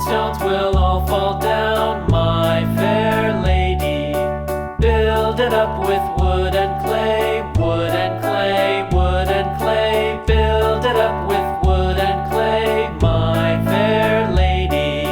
and stones will all fall down, my fair lady. Build it up with wood and clay, wood and clay, wood and clay. Build it up with wood and clay, my fair lady.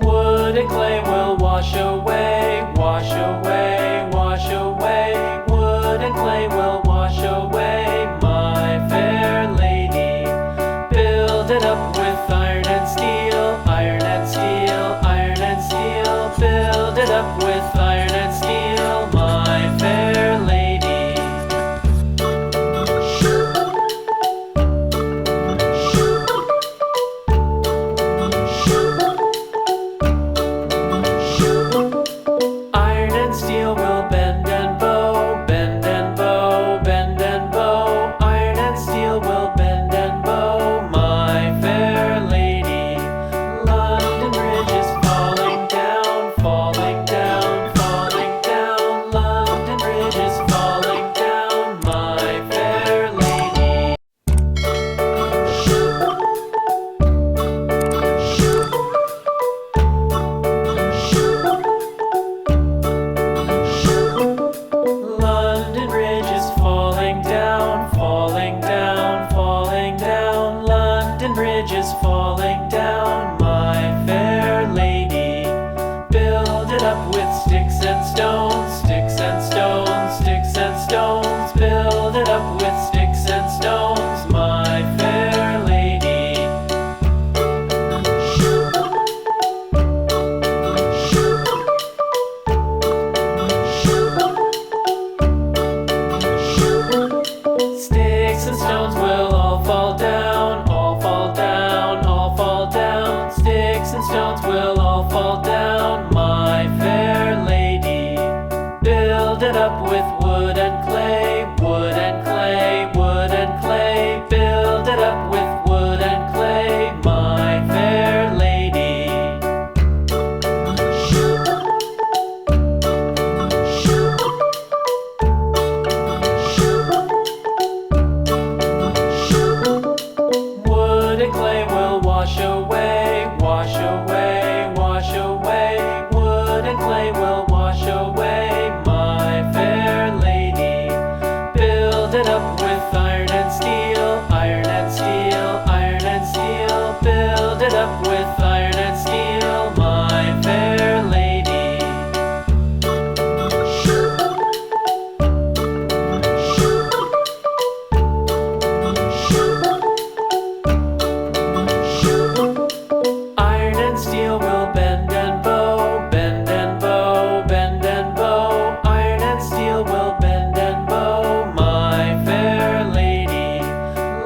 Wood and clay will wash away, wash away, wash away. Wood and clay will wash away, my fair lady. Build it up with iron and steel, iron and steel, iron and steel. Build it up with iron and steel, my fair lady. Iron and steel will bend and bow, bend and bow, bend and bow. Iron and steel will bend and bow, my fair lady. London Bridge is falling down, falling down, falling down. London Bridge is falling down, my fair lady. London Bridge is falling down, falling down, falling down. London Bridge is falling down, my fair lady. Build it up with sticks and stones, sticks and stones, sticks and stones. Build it up with sticks and stones, my fair lady. Sticks and stones will all fall down, all fall down, all fall down. Sticks and stones will all fall down, my fair lady. Build it up with wood and clay, wood and clay, wood and clay. Build it up with wood and clay, my fair lady. Wood and clay will wash away, wash away, wash away. Wood and clay will wash away, my fair lady. Build it up with iron and steel, iron and steel, iron and steel. Build it up with iron and steel, my fair lady. Iron and steel will bend and bow, bend and bow, bend and bow. Iron and steel will bend and bow, my fair lady.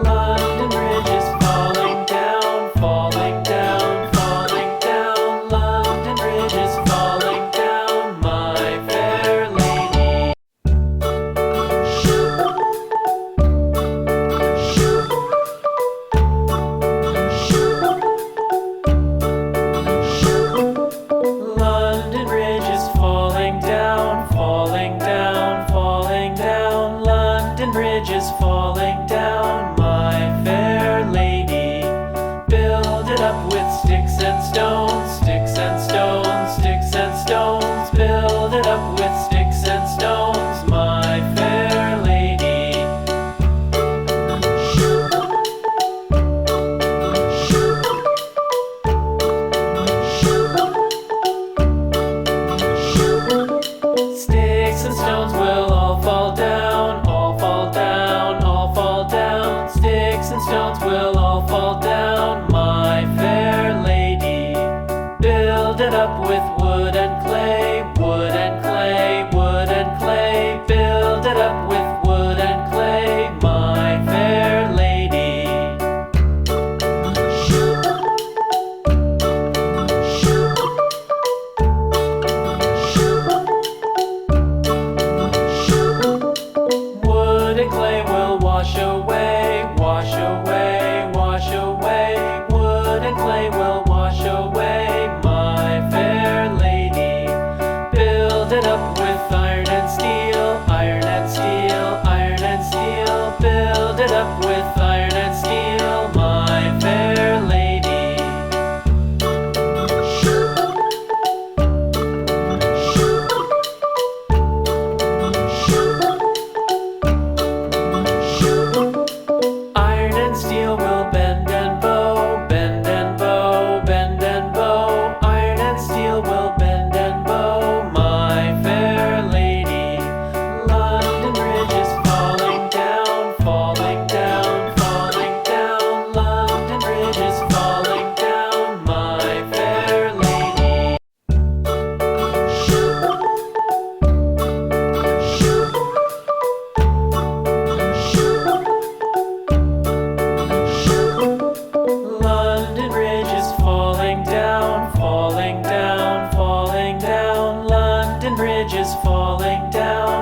London Bridge is falling down, falling down, falling down. London Bridge is falling down, my fair lady. London Bridge is falling down, falling down, falling down. London Bridge is falling down, my fair lady. Build it up with sticks and stones, sticks and stones, sticks and stones. Build it up with sticks and stones, my fair lady. Sticks and stones will all fall down, all fall down, all fall down. Sticks and stones will all fall down, my fair lady. Build it up with wood and clay, wood and clay, wood and clay. Build it up with wood and clay, my fair lady. it up with iron and steel, iron and steel, iron and steel. Build it up with iron and steel, my fair lady. Iron and steel will bend and bow, bend and bow, bend and bow. Iron and steel will bend and bow, my fair lady. London Bridge is falling down, falling down, falling down. London Bridge is falling down, my fair lady. London Bridge is falling down, falling down, falling down. London Bridge is falling down.